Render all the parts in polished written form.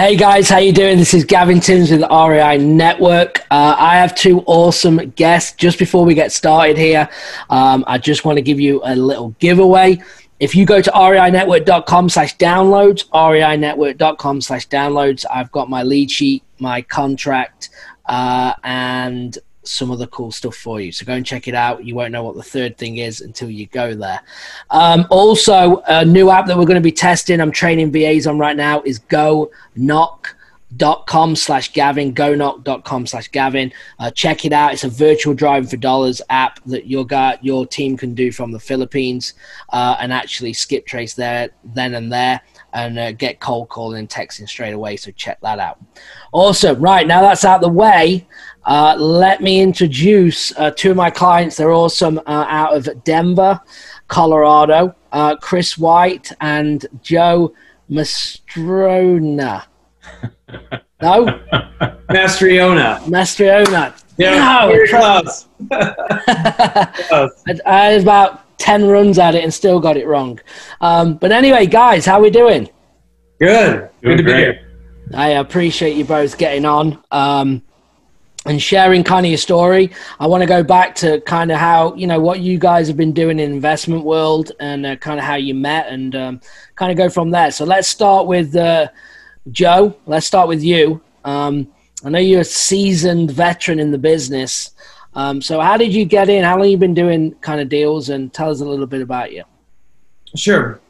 Hey guys, how you doing? This is Gavin Timms with REI Network. I have two awesome guests. Just before we get started here, I just want to give you a little giveaway. If you go to REINetwork.com/downloads, REINetwork.com/downloads, I've got my lead sheet, my contract, and some other cool stuff for you. So go and check it out. You won't know what the third thing is until you go there. Also, a new app that we're going to be testing, I'm training VAs on right now, is GoKnock.com/Gavin, GoKnock.com/Gavin. Check it out. It's a virtual driving for dollars app that your team can do from the Philippines and actually skip trace there, then and there, and get cold calling and texting straight away. So check that out. Awesome. Right, now that's out of the way. Let me introduce two of my clients. They're awesome, out of Denver, Colorado, Chris White and Joe Mastrona. No? Mastriona. Yeah, no, close. I had about 10 runs at it and still got it wrong. But anyway, guys, how we doing? Good. Good to be here. I appreciate you both getting on and sharing kind of your story. I want to go back to kind of how, what you guys have been doing in the investment world and kind of how you met and kind of go from there. So let's start with Joe. Let's start with you. I know you're a seasoned veteran in the business. So how did you get in? How long have you been doing kind of deals, and tell us a little bit about you? Sure.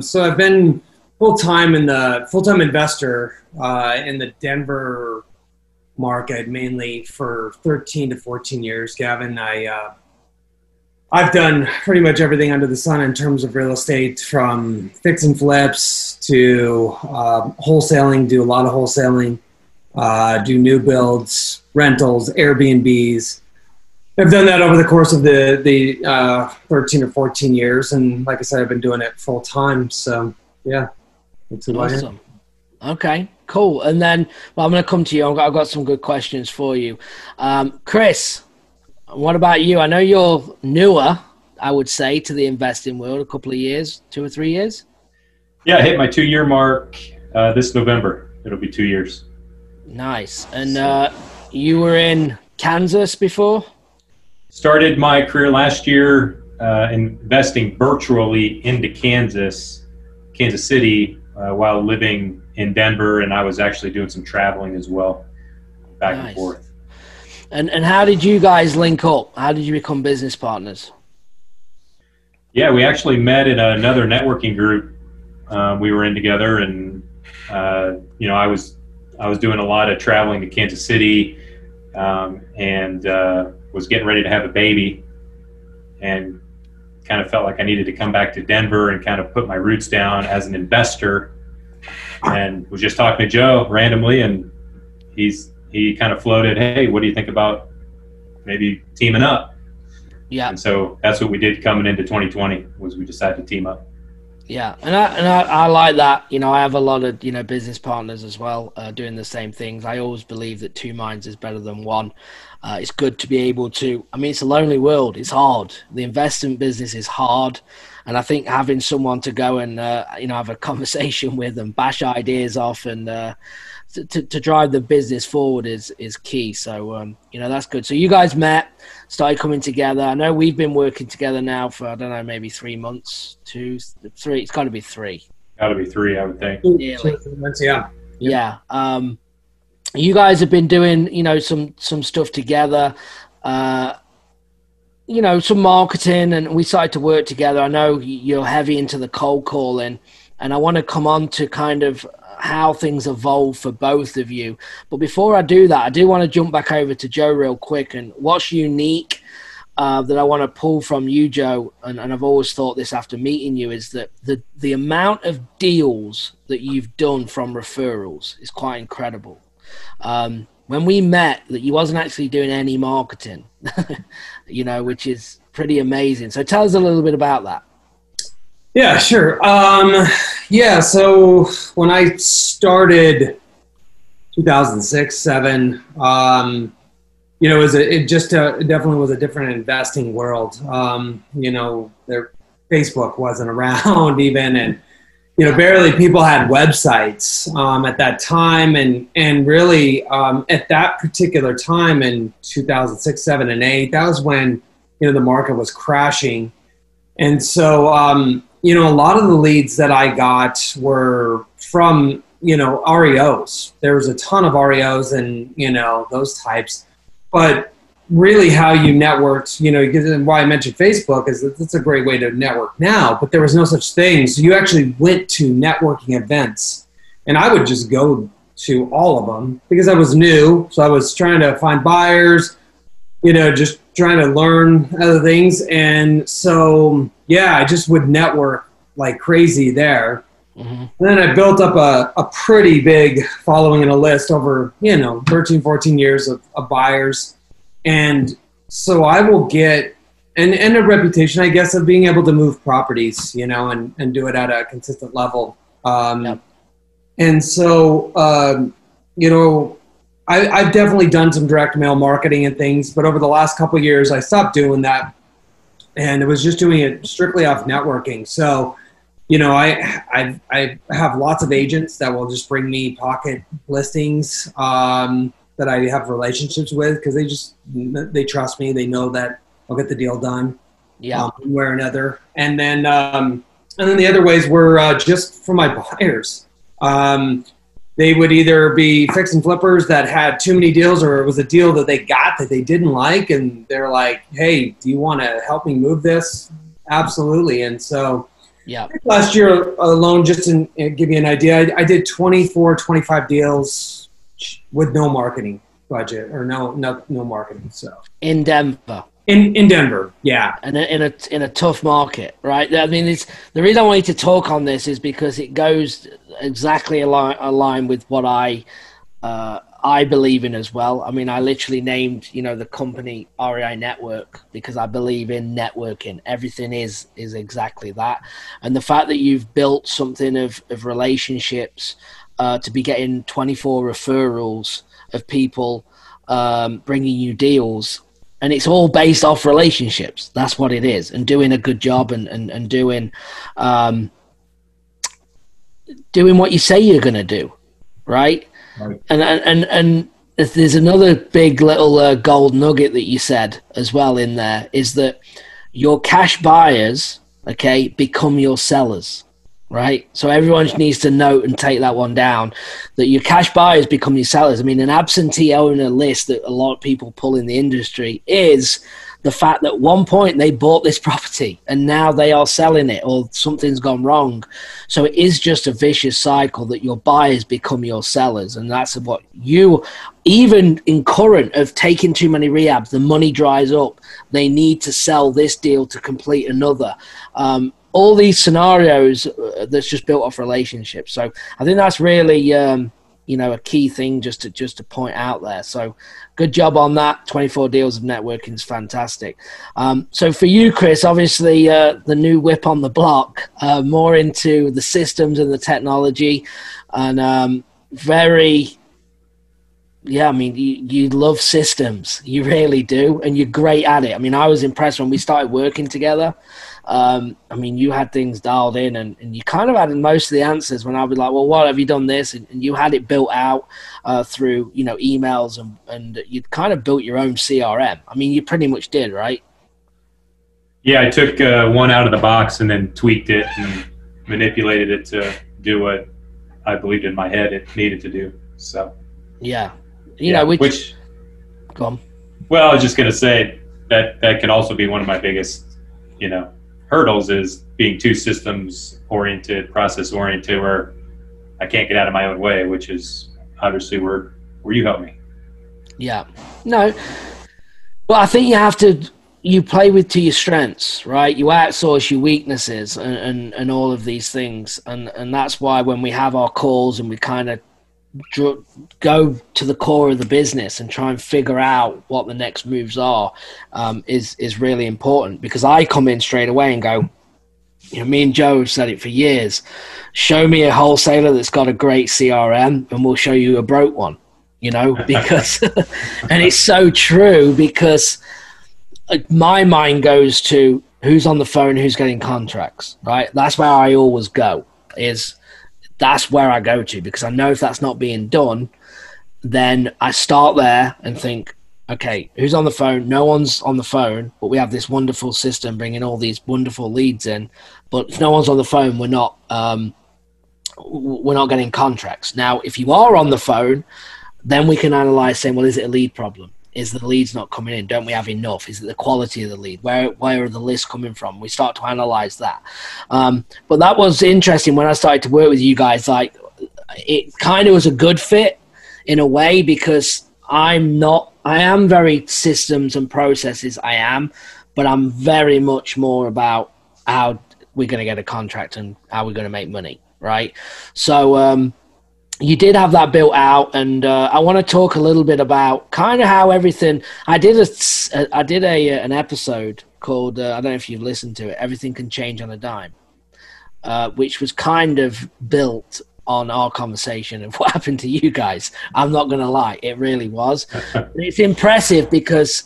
So I've been full-time investor in the Denver market, mainly for 13 to 14 years, Gavin. I've done pretty much everything under the sun in terms of real estate, from fix and flips to wholesaling, do a lot of wholesaling, do new builds, rentals, Airbnbs. I've done that over the course of the 13 or 14 years. And like I said, I've been doing it full time. So yeah, that's who I am. Awesome. Okay, cool. And then, I'm going to come to you. I've got some good questions for you. Chris, what about you? I know you're newer, I would say, to the investing world, a couple of years, 2 or 3 years. Yeah, I hit my 2-year mark this November. It'll be 2 years. Nice. And you were in Kansas before? Started my career last year investing virtually into Kansas City, while living in Denver, and I was actually doing some traveling as well, back and forth. And how did you guys link up? How did you become business partners? Yeah, we actually met in another networking group we were in together, and I was doing a lot of traveling to Kansas City, and was getting ready to have a baby, and kind of felt like I needed to come back to Denver and kind of put my roots down as an investor, and was just talking to Joe randomly, and he kind of floated, hey, what do you think about maybe teaming up? Yeah. And so that's what we did coming into 2020, was we decided to team up. Yeah. And I like that. I have a lot of, business partners as well, doing the same things. I always believe that 2 minds is better than 1. It's good to be able to, it's a lonely world. It's hard. The investment business is hard. And I think having someone to go and, have a conversation with and bash ideas off and to drive the business forward is key. So, that's good. So you guys met, started coming together. I know we've been working together now for, I don't know, maybe 3 months, 2, 3. It's got to be 3. Got to be 3, I would think. Yeah. Yeah. You guys have been doing, some stuff together, some marketing, and we started to work together. I know you're heavy into the cold calling, and I want to come on to kind of how things evolve for both of you. But before I do that, I do want to jump back over to Joe real quick. And what's unique that I want to pull from you, Joe, and I've always thought this after meeting you, is that the amount of deals that you've done from referrals is quite incredible. When we met, that you wasn't actually doing any marketing, which is pretty amazing. So tell us a little bit about that. Yeah, sure. So when I started 2006, 7, it definitely was a different investing world. Facebook wasn't around even, and barely people had websites at that time, and really at that particular time in 2006, 7, and 8, that was when the market was crashing, and so a lot of the leads that I got were from REOs. There was a ton of REOs and those types, but really how you networked, and why I mentioned Facebook is that it's a great way to network now, but there was no such thing. So you actually went to networking events, and I would just go to all of them because I was new. So I was trying to find buyers, just trying to learn other things. And so, yeah, I just would network like crazy there. Mm-hmm. And then I built up a pretty big following and a list over, 13, 14 years of buyers. And so I will get and a reputation, I guess, of being able to move properties, and do it at a consistent level. Yep. And so, I've definitely done some direct mail marketing and things, but over the last couple of years, I stopped doing that, and I was just doing it strictly off networking. So, I have lots of agents that will just bring me pocket listings that I have relationships with because they trust me. They know that I'll get the deal done, one way or another. And then the other ways were just for my buyers. They would either be fix and flippers that had too many deals, or it was a deal that they got that they didn't like, and they're like, "Hey, do you want to help me move this?" Absolutely. And so, last year alone, just to give you an idea, I did 24, 25 deals with no marketing budget or no marketing. So in Denver. In Denver, yeah, and in a tough market, right? I mean, the reason I want you to talk on this is because it goes exactly aligned with what I believe in as well. I mean, I literally named the company REI Network because I believe in networking. Everything is exactly that, and the fact that you've built something of relationships to be getting 24 referrals of people bringing you deals. And it's all based off relationships. That's what it is. And doing a good job and doing what you say you're going to do. Right? And there's another big little gold nugget that you said as well in there is that your cash buyers, become your sellers. Right? So everyone needs to note and take that one down, that your cash buyers become your sellers. I mean, an absentee owner list that a lot of people pull in the industry is the fact that at one point they bought this property and now they are selling it or something's gone wrong. So it is just a vicious cycle that your buyers become your sellers. And that's what even in current of taking too many rehabs, the money dries up. They need to sell this deal to complete another. All these scenarios that's just built off relationships. So I think that's really, a key thing just to point out there. So good job on that. 24 deals of networking is fantastic. So for you, Chris, obviously the new whip on the block, more into the systems and the technology, and you love systems. You really do. And you're great at it. I mean, I was impressed when we started working together. You had things dialed in and you kind of had most of the answers when I was like, well, what have you done this? And you had it built out through, emails and you'd kind of built your own CRM. I mean, you pretty much did, right? Yeah, I took one out of the box and then tweaked it and manipulated it to do what I believed in my head it needed to do. So, yeah. Which go on. Well, I was just going to say that can also be one of my biggest, hurdles is being too systems oriented, process oriented, where I can't get out of my own way, which is obviously where you help me. Yeah. No. Well, I think you play to your strengths, right? You outsource your weaknesses and all of these things. And that's why when we have our calls and we kind of go to the core of the business and try and figure out what the next moves are, is really important, because I come in straight away and go, me and Joe have said it for years, show me a wholesaler that's got a great CRM and we'll show you a broke one, because and it's so true, because my mind goes to who's on the phone, who's getting contracts, right? That's where I always go. that's where I go to, because I know if that's not being done, then I start there and think, okay, who's on the phone? No one's on the phone, but we have this wonderful system bringing all these wonderful leads in. But if no one's on the phone, we're not getting contracts. Now, if you are on the phone, then we can analyze saying, well, is it a lead problem? Is the leads not coming in? Don't we have enough? Is it the quality of the lead? Where are the lists coming from? We start to analyze that. But that was interesting when I started to work with you guys. Like, it kind of was a good fit in a way, because I am very systems and processes. But I'm very much more about how we're going to get a contract and how we're going to make money. Right. So, you did have that built out, and I want to talk a little bit about kind of how everything. I did an episode called I don't know if you've listened to it. Everything Can Change on a Dime, which was kind of built on our conversation of what happened to you guys. I'm not going to lie, it really was. It's impressive because,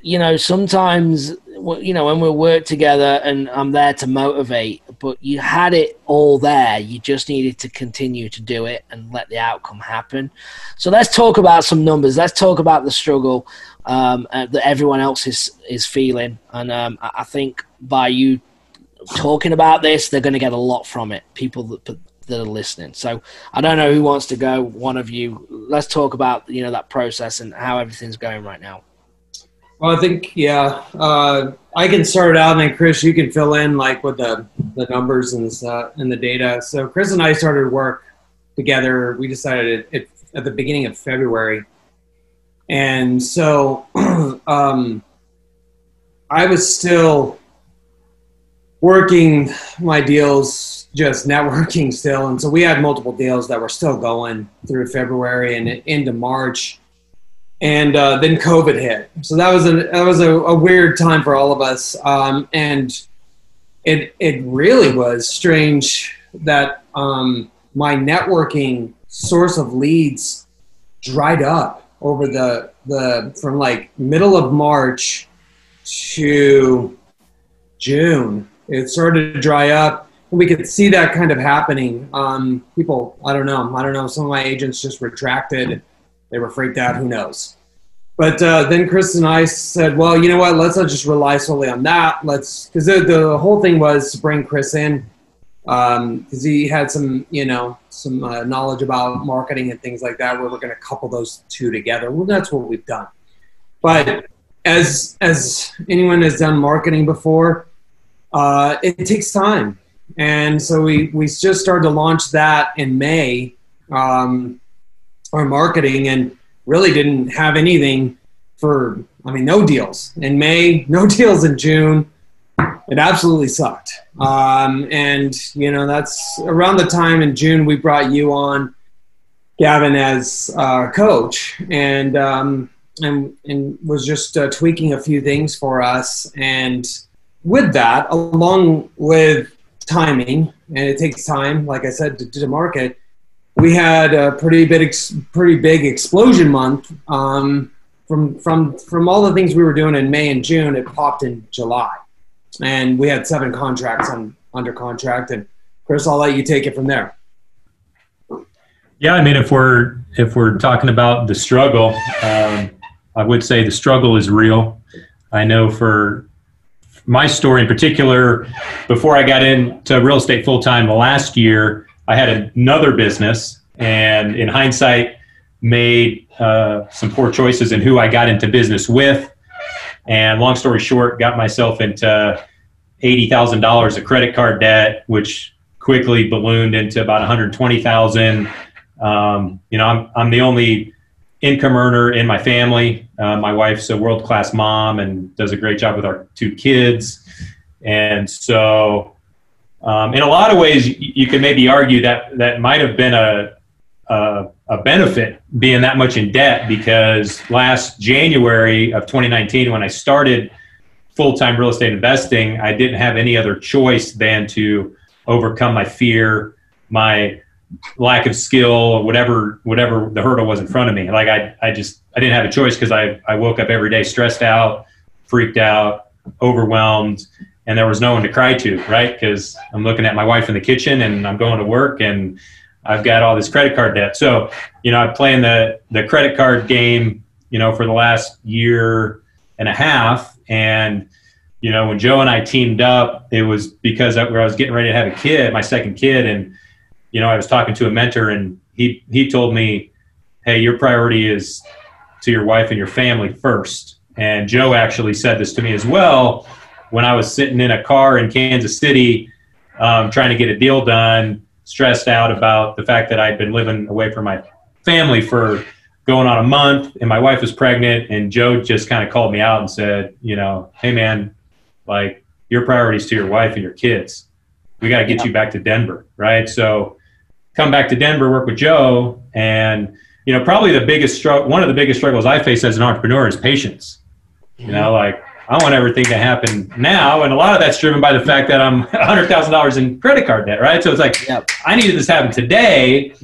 you know, sometimes, you know, when we work together and I'm there to motivate, but you had it all there. You just needed to continue to do it and let the outcome happen. So let's talk about some numbers. Let's talk about the struggle that everyone else is feeling. And I think by you talking about this, they're going to get a lot from it, people that are listening. So I don't know who wants to go, one of you. Let's talk about, you know, that process and how everything's going right now. Well, I think, I can start out, and then Chris, you can fill in like with the numbers and the data. So Chris and I started work together. We decided at the beginning of February. And so I was still working my deals, just networking still. And so we had multiple deals that were still going through February and into March. And then COVID hit, so that was a weird time for all of us, and it really was strange that my networking source of leads dried up over the from like middle of March to June. It started to dry up. We could see that kind of happening. People, I don't know. Some of my agents just retracted. They were freaked out. Who knows? But then Chris and I said, well, you know what? Let's not just rely solely on that. Because the whole thing was to bring Chris in because he had some knowledge about marketing and things like that, where we're going to couple those two together. Well, that's what we've done. But as anyone has done marketing before, it takes time. And so we just started to launch that in May, our marketing, and really didn't have anything no deals in May, no deals in June. It absolutely sucked. And, you know, that's around the time in June we brought you on, Gavin, as coach, and was just tweaking a few things for us. And with that, along with timing, and it takes time, like I said, to market, we had a pretty big explosion month. From all the things we were doing in May and June, it popped in July, and we had 7 contracts under contract. And Chris, I'll let you take it from there. Yeah, I mean, if we're talking about the struggle, I would say the struggle is real. I know for my story in particular, before I got into real estate full time last year, I had another business, and in hindsight, made some poor choices in who I got into business with. And long story short, got myself into $80,000 of credit card debt, which quickly ballooned into about $120,000. I'm the only income earner in my family. My wife's a world-class mom and does a great job with our 2 kids. And so in a lot of ways, you could maybe argue that might have been a benefit, being that much in debt, because last January of 2019, when I started full-time real estate investing, I didn't have any other choice than to overcome my fear, my lack of skill, or whatever the hurdle was in front of me. Like I didn't have a choice, because I woke up every day stressed out, freaked out, overwhelmed. and there was no one to cry to, right? Because I'm looking at my wife in the kitchen and I'm going to work and I've got all this credit card debt. So, I'm playing the credit card game, for the last year and a half. And, when Joe and I teamed up, it was because I was getting ready to have a kid, my second kid. And, I was talking to a mentor and he told me, hey, your priority is to your wife and your family first. And Joe actually said this to me as well when I was sitting in a car in Kansas City trying to get a deal done, stressed out about the fact that I'd been living away from my family for going on a month and my wife was pregnant. And Joe just kind of called me out and said, hey man, like your priorities to your wife and your kids. We got to get you back to Denver. Right. So come back to Denver, work with Joe. And, probably one of the biggest struggles I face as an entrepreneur is patience. Like I want everything to happen now. And a lot of that's driven by the fact that I'm $100,000 in credit card debt, right? So it's like, I needed this to happen today.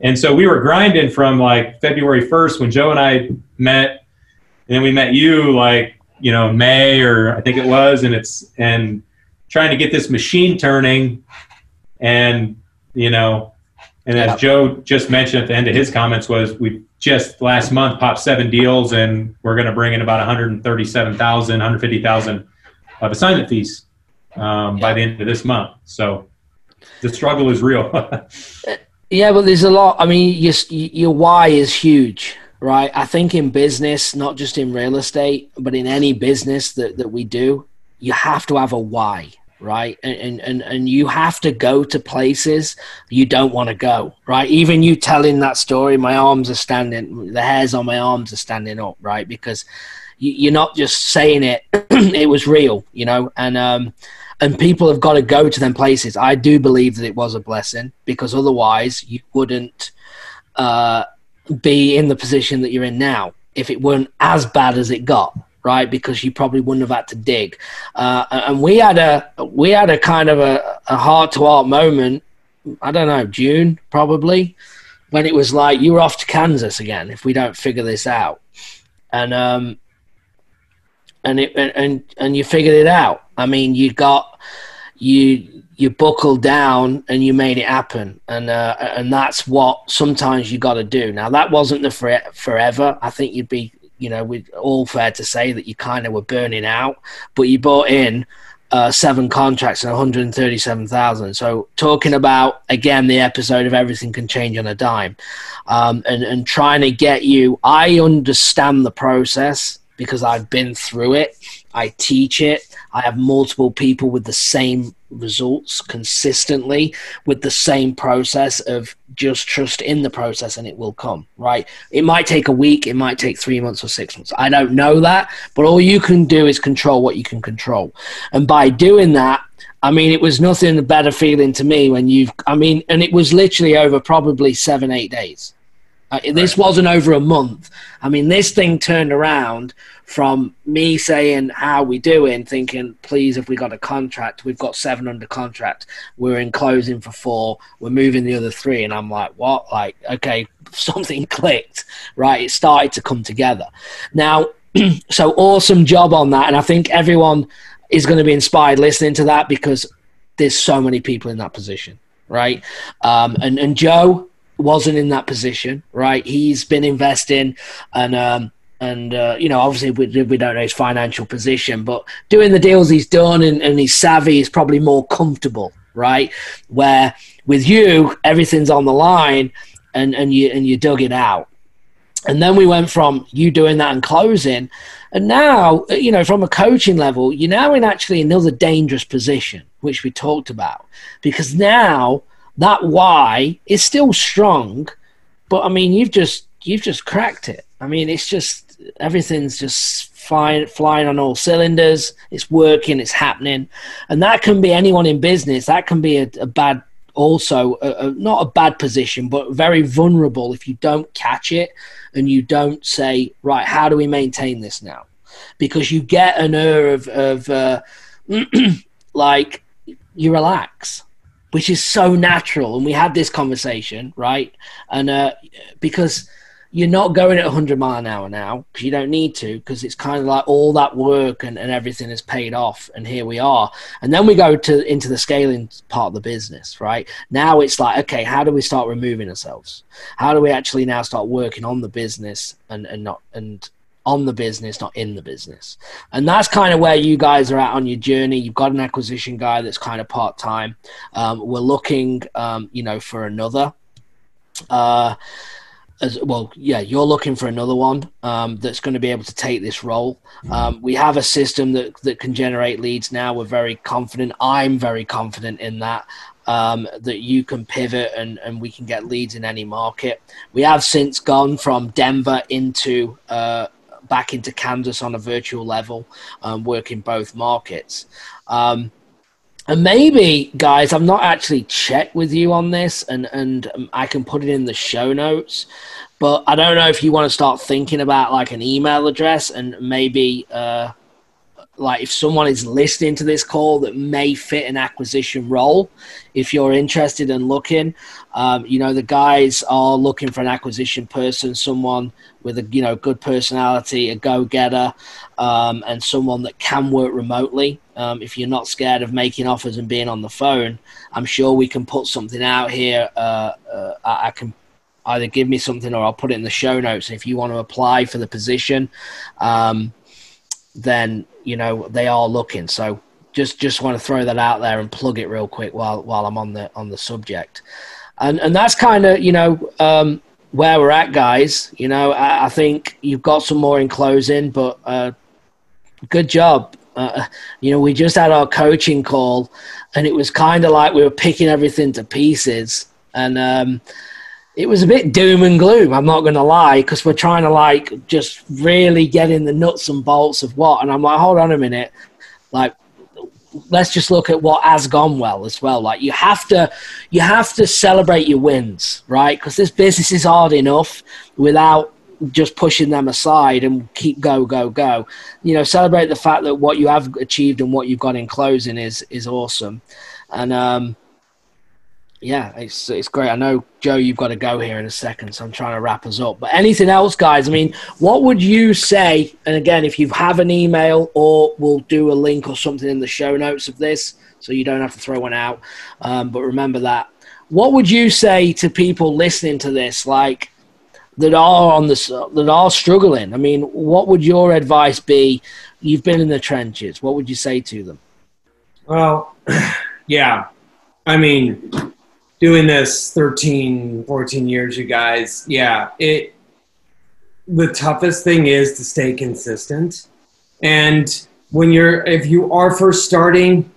And so we were grinding from like February 1st when Joe and I met, and then we met you like, May, or I think it was, and trying to get this machine turning. And, and as Joe just mentioned at the end of his comments was we just last month popped 7 deals and we're going to bring in about 137,000, 150,000 of assignment fees by the end of this month. So the struggle is real. Yeah, but there's a lot. I mean, your why is huge, right? I think in business, not just in real estate, but in any business that we do, you have to have a why. Right. And you have to go to places you don't want to go. Right. Even you telling that story, my arms are standing, the hairs on my arms are standing up. Right. Because you're not just saying it. It was real, and people have got to go to them places. I do believe that it was a blessing because otherwise you wouldn't be in the position that you're in now if it weren't as bad as it got. Right, because you probably wouldn't have had to dig, and we had a kind of a heart-to-heart moment. I don't know, June probably, when it was like you were off to Kansas again if we don't figure this out, and you figured it out. I mean, you buckled down and you made it happen, and that's what sometimes you got to do. Now that wasn't the forever. I think you'd be. We're all fair to say that you kind of were burning out, but you bought in 7 contracts and 137,000. So talking about, again, the episode of Everything Can Change on a Dime, and trying to get you, I understand the process because I've been through it. I teach it. I have multiple people with the same results consistently with the same process of just trust in the process and it will come, right? It might take a week. It might take 3 months or 6 months. I don't know that, but all you can do is control what you can control. And by doing that, I mean, it was nothing better feeling to me when and it was literally over probably 7-8 days. This wasn't over a month. I mean, this thing turned around from me saying, how we doing, thinking, please, if we got a contract, we've got 7 under contract. We're in closing for 4. We're moving the other 3. And I'm like, what? Like, okay, something clicked, right? It started to come together. Now, so awesome job on that. And I think everyone is going to be inspired listening to that because there's so many people in that position, right? And Joe wasn't in that position, right? He's been investing and obviously we don't know his financial position, but doing the deals he's done and he's savvy is probably more comfortable, right? Where with you, everything's on the line and you dug it out. And then we went from you doing that and closing. And now, from a coaching level, you're now in actually another dangerous position, which we talked about, because now that why is still strong, but I mean, you've just cracked it. I mean, it's just, everything's just flying on all cylinders. It's working, it's happening. And that can be anyone in business. That can be a bad, also not a bad position, but very vulnerable if you don't catch it and you don't say, right, how do we maintain this now? Because you get an air of like you relax, which is so natural. And we had this conversation, right? And because you're not going at 100 mile an hour now because you don't need to, because it's kind of like all that work and everything is paid off, and here we are. And then we go into the scaling part of the business, right? Now it's like, okay, how do we start removing ourselves? How do we actually now start working on the business and on the business, not in the business? And that's kind of where you guys are at on your journey. You've got an acquisition guy that's kind of part-time. We're looking, for another, as well, yeah, you're looking for another one that's going to be able to take this role. We have a system that can generate leads now. We're very confident. I'm very confident in that you can pivot and we can get leads in any market. We have since gone from Denver into back into Kansas on a virtual level, working both markets. And maybe, guys, I've not actually checked with you on this, and I can put it in the show notes, but I don't know if you want to start thinking about like an email address, and maybe like if someone is listening to this call that may fit an acquisition role, if you're interested in looking, the guys are looking for an acquisition person, someone with a good personality, a go-getter, and someone that can work remotely. If you're not scared of making offers and being on the phone, I'm sure we can put something out here. I can either give me something or I'll put it in the show notes. And if you want to apply for the position, then they are looking. So just want to throw that out there and plug it real quick while I'm on the subject. And that's kind of where we're at, guys. I think you've got some more in closing, but good job. We just had our coaching call, and it was kind of like we were picking everything to pieces, and it was a bit doom and gloom, I'm not going to lie, because we're trying to just really get in the nuts and bolts of what. And I'm like, hold on a minute, let's just look at what has gone well as well. Like you have to celebrate your wins, right? Because this business is hard enough without just pushing them aside and keep go. Celebrate the fact that what you have achieved and what you've got in closing is awesome. And it's great. I know, Joe, you've got to go here in a second, so I'm trying to wrap us up. But anything else, guys? I mean, what would you say? And again, if you have an email, or we'll do a link or something in the show notes of this, so you don't have to throw one out. But remember that. What would you say to people listening to this, that are struggling? I mean, what would your advice be? You've been in the trenches. What would you say to them? Well, yeah. I mean, doing this 13, 14 years, you guys, the toughest thing is to stay consistent. And if you are first starting,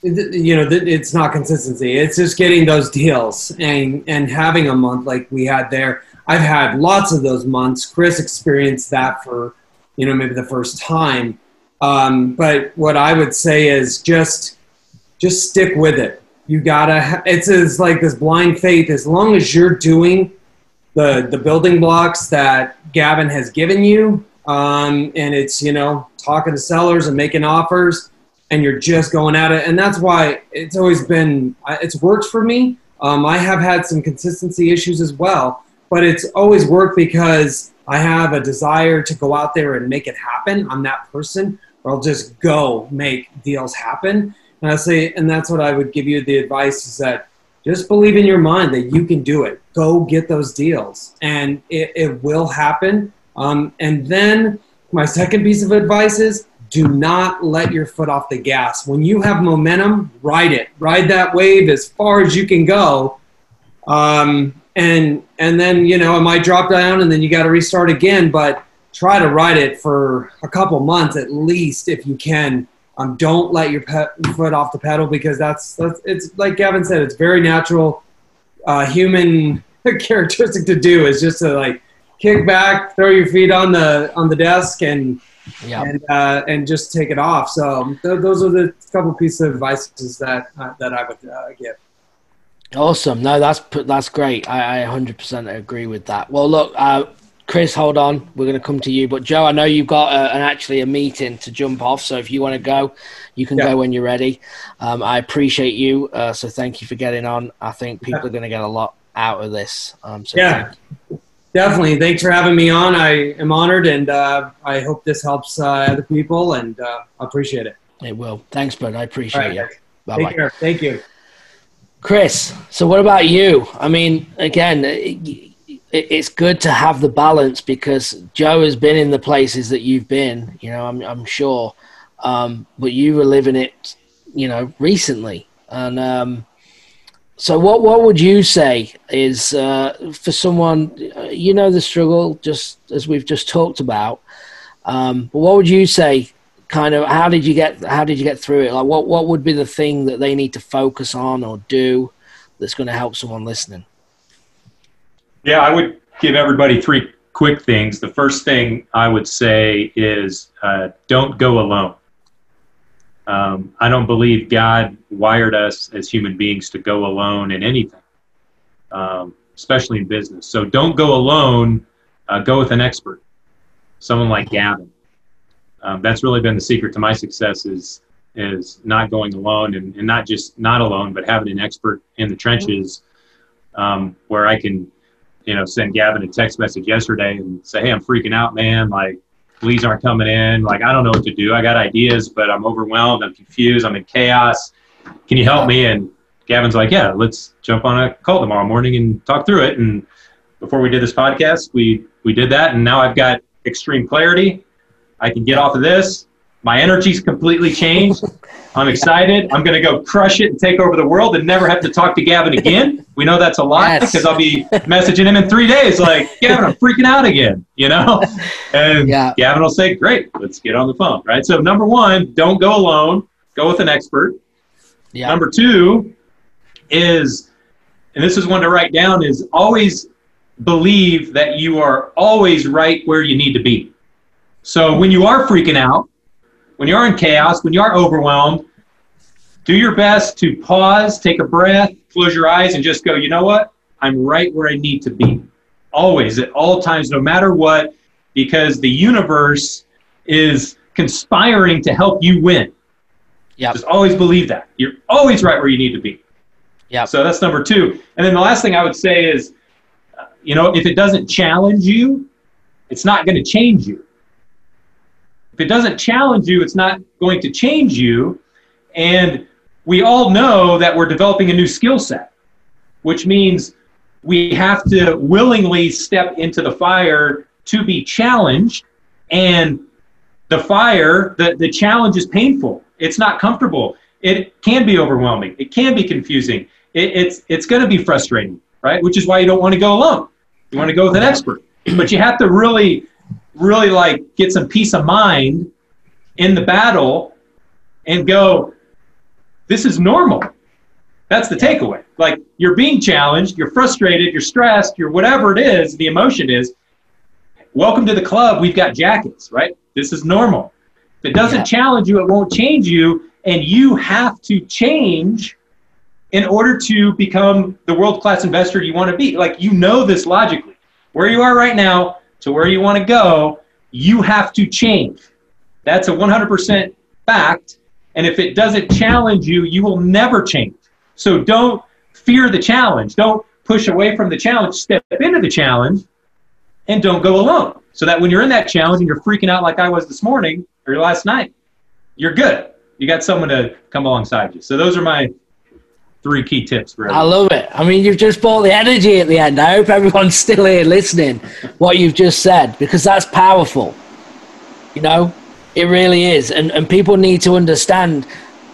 it's not consistency. It's just getting those deals and having a month like we had there. I've had lots of those months. Chris experienced that for, maybe the first time. But what I would say is just stick with it. You gotta, it's like this blind faith. As long as you're doing the building blocks that Gavin has given you, and it's, talking to sellers and making offers, and you're just going at it. And that's why it's always been, it's worked for me. I have had some consistency issues as well, but it's always worked because I have a desire to go out there and make it happen. I'm that person where I'll just go make deals happen. And that's what I would give you the advice, is that just believe in your mind that you can do it. Go get those deals, and it will happen. And then my second piece of advice is, do not let your foot off the gas. When you have momentum, ride it. Ride that wave as far as you can go. And then, it might drop down and then you got to restart again, but try to ride it for a couple months at least if you can. Don't let your foot off the pedal, because it's like Gavin said, it's very natural, human characteristic to do, is just to kick back, throw your feet on the desk and just take it off. So those are the couple pieces of advice that I would give. Awesome. No, that's great. I 100% agree with that. Well, look, Chris, hold on. We're going to come to you. But Joe, I know you've got actually a meeting to jump off. So if you want to go, you can go when you're ready. I appreciate you. So thank you for getting on. I think people are going to get a lot out of this. So yeah, definitely. Thanks for having me on. I am honored, and I hope this helps other people, and I appreciate it. It will. Thanks, bud. I appreciate you. Bye-bye. Take care. Thank you. Chris, so what about you? I mean, again, it's good to have the balance because Joe has been in the places that you've been, I'm sure. But you were living it, recently. And so what would you say is for someone, the struggle, just as we've just talked about, but what would you say, kind of, how did you get through it? Like what would be the thing that they need to focus on or do that's going to help someone listening? Yeah, I would give everybody 3 quick things. The first thing I would say is don't go alone. I don't believe God wired us as human beings to go alone in anything, especially in business. So don't go alone. Go with an expert, someone like Gavin. That's really been the secret to my success is not going alone and not just not alone, but having an expert in the trenches where I can, send Gavin a text message yesterday and say, hey, I'm freaking out, man. Like, leads aren't coming in. Like, I don't know what to do. I got ideas, but I'm overwhelmed. I'm confused. I'm in chaos. Can you help me? And Gavin's like, yeah, let's jump on a call tomorrow morning and talk through it. And before we did this podcast, we did that. And now I've got extreme clarity. I can get off of this. My energy's completely changed. I'm excited. I'm going to go crush it and take over the world and never have to talk to Gavin again. We know that's a lie because I'll be messaging him in 3 days like, Gavin, I'm freaking out again, And Gavin will say, great, let's get on the phone, right? So number 1, don't go alone. Go with an expert. Yeah. Number 2 is, and this is one to write down, is always believe that you are always right where you need to be. So when you are freaking out, when you are in chaos, when you are overwhelmed, do your best to pause, take a breath, close your eyes, and just go, you know what? I'm right where I need to be. Always, at all times, no matter what, because the universe is conspiring to help you win. Yeah. Just always believe that. You're always right where you need to be. Yeah. So that's number 2. And then the last thing I would say is, if it doesn't challenge you, it's not going to change you. If it doesn't challenge you, it's not going to change you. And we all know that we're developing a new skill set, which means we have to willingly step into the fire to be challenged. And the fire, the challenge is painful. It's not comfortable. It can be overwhelming. It can be confusing. It's going to be frustrating, right? Which is why you don't want to go alone. You want to go with an expert. But you have to really get some peace of mind in the battle and go, this is normal. That's the takeaway. Like, you're being challenged, you're frustrated, you're stressed, you're whatever it is, the emotion is, welcome to the club, we've got jackets, right? This is normal. If it doesn't challenge you, it won't change you, and you have to change in order to become the world-class investor you want to be. Like, this logically. Where you are right now, to where you want to go, you have to change. That's a 100% fact. And if it doesn't challenge you, you will never change. So don't fear the challenge. Don't push away from the challenge. Step into the challenge and don't go alone. So that when you're in that challenge and you're freaking out like I was this morning or last night, you're good. You got someone to come alongside you. So those are my 3 key tips for everyone. I love it. I mean, you've just brought the energy at the end. I hope everyone's still here listening what you've just said, because that's powerful. It really is. And people need to understand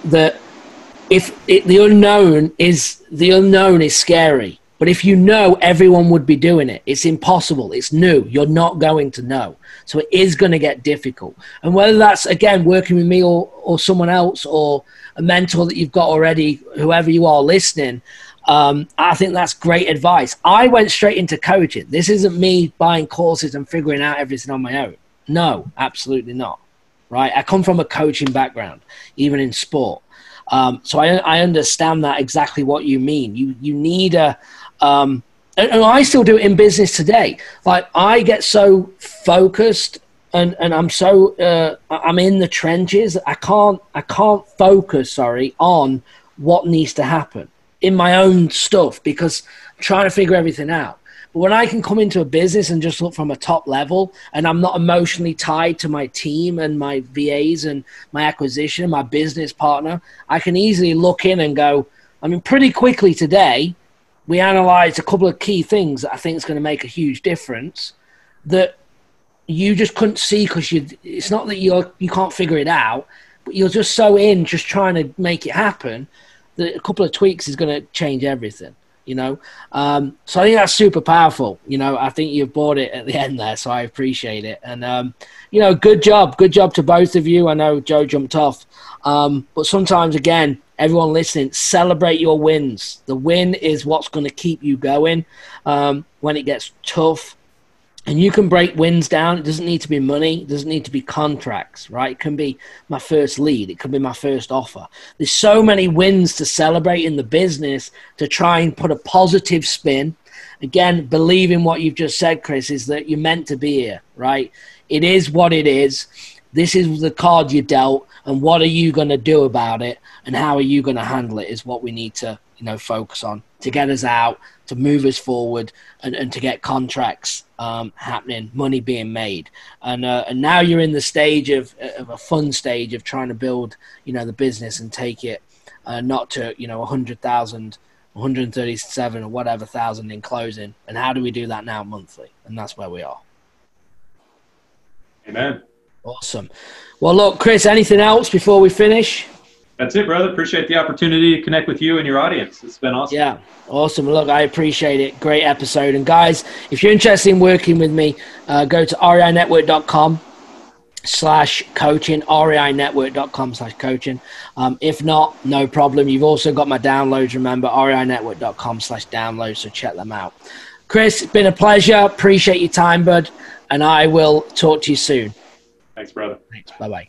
that the unknown is scary. But if everyone would be doing it. It's impossible. It's new. You're not going to know. So it is going to get difficult. And whether that's, again, working with me or someone else or a mentor that you've got already, whoever you are listening, I think that's great advice. I went straight into coaching. This isn't me buying courses and figuring out everything on my own. No, absolutely not. Right? I come from a coaching background, even in sport. So I understand that exactly what you mean. You need and I still do it in business today. Like, I get so focused and I'm so I'm in the trenches. I can't focus on what needs to happen. in my own stuff because I'm trying to figure everything out. But when I can come into a business and just look from a top level, and I'm not emotionally tied to my team and my VAs and my acquisition, my business partner, I can easily look in and go, I mean, pretty quickly today, we analyzed a couple of key things that I think is going to make a huge difference that you just couldn't see because it's not that you can't figure it out, but you're just so in just trying to make it happen that a couple of tweaks is going to change everything. So I think that's super powerful. I think you've bought it at the end there, so I appreciate it. And, good job to both of you. I know Joe jumped off. But sometimes, again, everyone listening, celebrate your wins. The win is what's going to keep you going when it gets tough. And you can break wins down. It doesn't need to be money. It doesn't need to be contracts, right? It can be my first lead. It could be my first offer. There's so many wins to celebrate in the business to try and put a positive spin. Again, believe in what you've just said, Chris, is that you're meant to be here, right? It is what it is. This is the card you dealt, and what are you going to do about it, and how are you going to handle it is what we need to, focus on to get us out, to move us forward, and to get contracts happening, money being made. And now you're in the stage of a fun stage of trying to build, the business and take it not to, 100,000, 137 or whatever thousand in closing. And how do we do that now monthly? And that's where we are. Amen. Awesome. Well, look, Chris, anything else before we finish? That's it, brother. Appreciate the opportunity to connect with you and your audience. It's been awesome. Yeah, awesome. Look, I appreciate it. Great episode. And guys, if you're interested in working with me, go to reinetwork.com/coaching, reinetwork.com/coaching. If not, no problem. You've also got my downloads. Remember, reinetwork.com/downloads. So check them out. Chris, it's been a pleasure. Appreciate your time, bud. And I will talk to you soon. Thanks, brother. Thanks. Bye-bye.